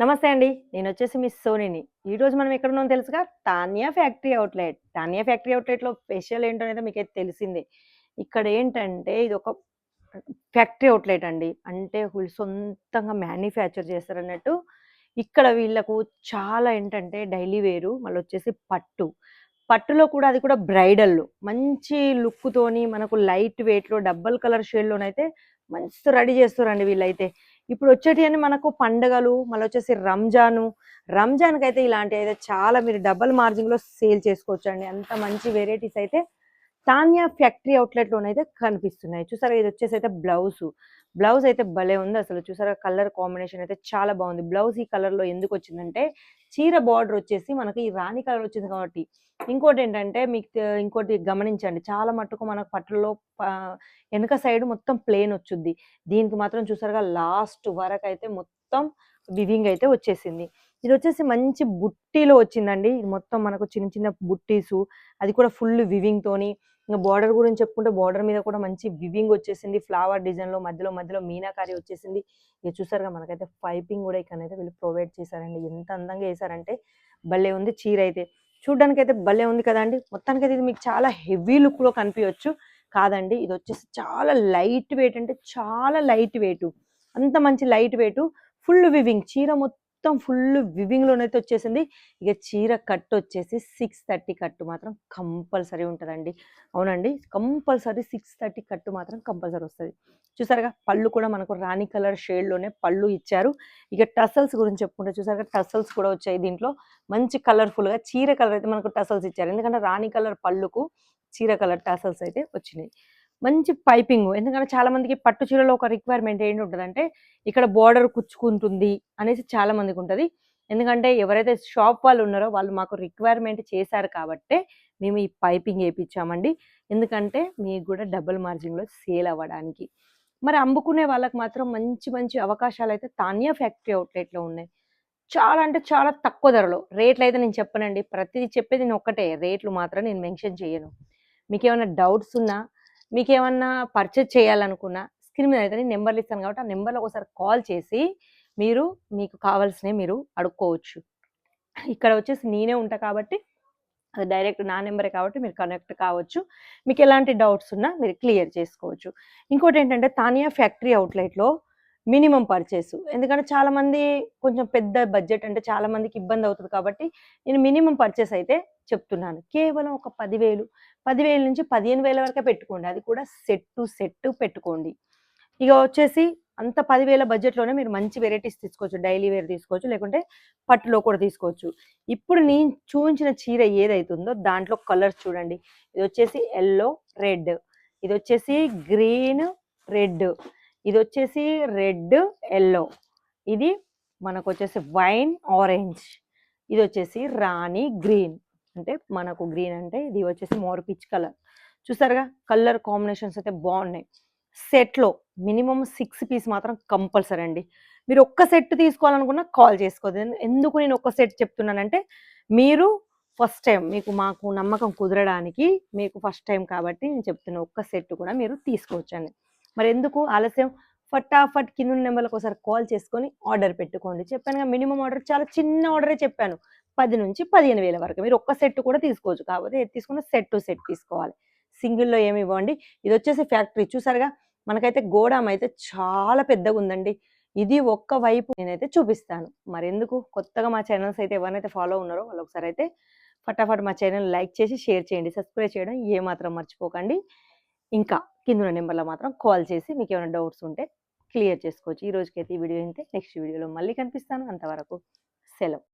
నమస్తే అండి. నేనొచ్చేసి మిస్ సోనీని. ఈరోజు మనం ఎక్కడున్నామో తెలుసుగా? Tanya factory outlet. Tanya factory ఔట్‌లెట్‌లో స్పెషల్ ఏంటనేది మీకైతే తెలిసిందే. ఇక్కడేంటంటే ఇదొక ఫ్యాక్టరీ ఔట్‌లెట్ అండి. అంటే వీళ్ళు సొంతంగా మ్యానుఫ్యాక్చర్ చేస్తారన్నట్టు. ఇక్కడ వీళ్ళకు చాలా ఏంటంటే డైలీ వేరు, మళ్ళొచ్చేసి పట్టు. పట్టులో కూడా అది కూడా బ్రైడల్. మంచి లుక్‌తోని మనకు లైట్ వెయిట్‌లో డబుల్ కలర్ షేడ్‌లోనైతే మస్తు రెడీ చేస్తుర్రండి వీళ్ళైతే. ఇప్పుడొచ్చేటియన్ని మనకు పండగలు, మళ్ళొచ్చేసి రంజాన్‌కైతే ఇలాంటివైతే చాలా మీరు డబుల్ మార్జిన్‌లో సేల్ చేసుకోవచ్చండి. అంత మంచి వెరైటీస్ అయితే తాన్యా ఫ్యాక్టరీ ఔట్‌లెట్‌లోనైతే కనిపిస్తున్నాయి. చూసారా ఇదొచ్చేసైతే బ్లౌజు. బ్లౌజ్ అయితే భలే ఉందసలు. చూసారా కలర్ కాంబినేషన్ అయితే చాలా బావుంది. బ్లౌజ్ ఈ కలర్‌లో ఎందుకొచ్చిందంటే, చీర బార్డర్ వచ్చేసి మనకి ఈ రాణి కలర్ వచ్చింది కాబట్టి. ఇంకోటేంటంటే మీకు ఇంకోటి గమనించండి. చాలా మట్టుకు మనకు పట్టులో ఎనక సైడ్ మొత్తం ప్లెయిన్ వచ్చుద్ది. దీనికి మాత్రం చూసారుగా లాస్ట్ వరకైతే మొత్తం వివింగ్ అయితే వచ్చేసింది. ఇదొచ్చేసి మంచి బుట్టీలో వచ్చిందండి. ఇది మొత్తం మనకు చిన్న చిన్న బుట్టీసు, అది కూడా ఫుల్ వివింగ్‌తోని. ఇంక బోర్డర్ గురించి చెప్పుకుంటే బోర్డర్ మీద కూడా మంచి వివింగ్ వచ్చేసింది. ఫ్లవర్ డిజైన్‌లో మధ్యలో మధ్యలో మీనాకారి వచ్చేసింది. ఇక చూసారుగా మనకైతే పైపింగ్ కూడా ఇక్కడనైతే వీళ్ళు ప్రొవైడ్ చేశారండి. ఎంత అందంగా ఏశారంటే భలే ఉంది చీరైతే. చూడ్డానికైతే భలే ఉంది కదండీ! మొత్తానికైతే ఇది మీకు చాలా హెవీ లుక్‌లో కనిపియొచ్చు. కాదండి. ఇదొచ్చేసి చాలా లైట్ వెయిట్ అంటే చాలా లైట్ వెయిటు. అంత మంచి లైట్ వెయిటు. Full weaving. చీర మొత్తం ఫుల్ వివింగ్‌లోనైతే వచ్చేసింది. ఇక చీర కట్టొచ్చేసి 630 కట్టు మాత్రం కంపల్సరీ ఉంటదండి. అవునండి. కంపల్సరీ 630 కట్టు మాత్రం కంపల్సరీ వస్తది. చూసారుగా పళ్ళు కూడా మనకు రాణి కలర్ షేడ్‌లోనే పళ్ళు ఇచ్చారు. ఇక టసల్స్ గురించి చెప్పుకుంటే చూసారుగా టసల్స్ కూడా వచ్చాయి దీంట్లో. మంచి కలర్‌ఫుల్‌గా చీర కలర్ అయితే మనకు టసల్స్ ఇచ్చారు. ఎందుకంటే రాణి కలర్ పళ్ళుకు చీర కలర్ టసల్స్ అయితే వచ్చినాయి. మంచి పైపింగు. ఎందుకంటే చాలా మందికి పట్టు చీరలో ఒక రిక్వైర్‌మెంట్ ఏంటుంటదంటే, ఇక్కడ బోర్డర్ కుచ్చుకుంటుంది అనేసి చాలా మందికుంటది. ఎందుకంటే ఎవరైతే షాప్ వాళ్ళు ఉన్నారో వాళ్ళు మాకు రిక్వైర్‌మెంట్ చేశారు కాబట్టే మేము ఈ పైపింగ్ ఏపిచ్చామండి. ఎందుకంటే మీకు గూడా డబుల్ మార్జిన్‌లో సేల్ అవ్వడానికి. మరి అమ్ముకునే వాళ్ళకి మాత్రం మంచి మంచి అవకాశాలైతే తాన్యా ఫ్యాక్టరీ ఔట్‌లెట్‌లో ఉన్నాయి. చాలా అంటే చాలా తక్కువ ధరలో. రేట్లయితే నేను చెప్పనండి. ప్రతిది చెప్పేది నేనొక్కటే. రేట్లు మాత్రం నేను మెన్షన్ చేయను. మీకేమన్నా డౌట్స్ ఉన్నా, మీకేమన్నా పర్చేజ్ చేయాలనుకున్నా స్క్రీన్ మీద అయితే నేను నంబర్‌లు ఇస్తాను కాబట్టి, ఆ నంబర్‌లో ఒకసారి కాల్ చేసి మీరు మీకు కావాల్సినవి మీరు అడుక్కోవచ్చు. ఇక్కడ వచ్చేసి నేనే ఉంటా కాబట్టి అది డైరెక్ట్ నా నంబరే కాబట్టి మీరు కనెక్ట్ కావచ్చు. మీకెలాంటి డౌట్స్ ఉన్నా మీరు క్లియర్ చేసుకోవచ్చు. ఇంకోటేంటంటే తానియా ఫ్యాక్టరీ ఔట్‌లెట్‌లో మినిమమ్ పర్చేసు. ఎందుకంటే చాలామంది కొంచెం పెద్ద బడ్జెట్ అంటే చాలా మందికి ఇబ్బందవుతది కాబట్టి నేను మినిమమ్ పర్చేస్ అయితే చెప్తున్నాను. కేవలం ఒక 10,000, 10,000 నుంచి 15,000 వరకే పెట్టుకోండి. అది కూడా సెట్ టు సెట్ పెట్టుకోండి. ఇగ వచ్చేసి అంత 10,000 బడ్జెట్‌లోనే మీరు మంచి వెరైటీస్ తీసుకోవచ్చు. డైలీ వేర్ తీసుకోవచ్చు. లేకుంటే పట్టులో కూడా తీసుకోవచ్చు. ఇప్పుడు నేను చూయించిన చీర ఏదైతుందో దాంట్లో కలర్స్ చూడండి. ఇదొచ్చేసి యెల్లో, రెడ్. ఇదొచ్చేసి గ్రీన్, రెడ్. ఇదొచ్చేసి రెడ్, యెల్లో. ఇది మనకొచ్చేసి వైన్ ఆరెంజ్. ఇదొచ్చేసి రాణి గ్రీన్. అంటే మనకు గ్రీన్ అంటే ఇది వచ్చేసి మోర్ పీచ్ కలర్. చూసారుగా కలర్ కాంబినేషన్స్ అయితే బావున్నాయి. సెట్‌లో మినిమమ్ 6 పీస్ మాత్రం కంపల్సరీ అండి. మీరు ఒక్క సెట్ తీసుకోవాలనుకున్న కాల్ చేసుకోండి. ఎందుకు నేను ఒక్క సెట్ చెప్తున్నానంటే, మీరు ఫస్ట్ టైమ్ మీకు మాకు నమ్మకం కుదరడానికి మీకు ఫస్ట్ టైమ్ కాబట్టి నేను చెప్తున్నా. ఒక్క సెట్ కూడా మీరు తీసుకోవచ్చండి. మరెందుకు ఆలస్యం? ఫటాఫట్ కిందున్న నంబర్‌లకు ఒకసారి కాల్ చేసుకొని ఆర్డర్ పెట్టుకోండి. చెప్పానుగా మినిమమ్ ఆర్డర్ చాలా చిన్న ఆర్డరే చెప్పాను. 10,000-15,000 వరకు. మీరు ఒక్క సెట్ కూడా తీసుకోవచ్చు. కాకపోతే ఏది తీసుకున్న సెట్ టు సెట్ తీసుకోవాలి. సింగిల్‌లో ఏమి ఇవ్వండి. ఇదొచ్చేసి ఫ్యాక్టరీ చూసారుగా? మనకైతే గోడాం అయితే చాలా పెద్దగుందండి. ఇది ఒక్క వైపు నేనైతే చూపిస్తాను. మరెందుకు కొత్తగా మా ఛానెల్స్ అయితే ఎవరినైతే ఫాలో ఉన్నారో వాళ్ళు ఒకసారైతే ఫటాఫట్ మా ఛానెల్ లైక్ చేసి, షేర్ చేయండి. సబ్స్క్రైబ్ చేయడం ఏమాత్రం మర్చిపోకండి. ఇంకా కిందున్న నంబర్‌లో మాత్రం కాల్ చేసి మీకేమైనా డౌట్స్ ఉంటే క్లియర్ చేసుకోవచ్చు. ఈ రోజుకైతే ఈ వీడియో ఇంతే. నెక్స్ట్ వీడియోలో మళ్ళీ కనిపిస్తాను. అంతవరకు సెలవు.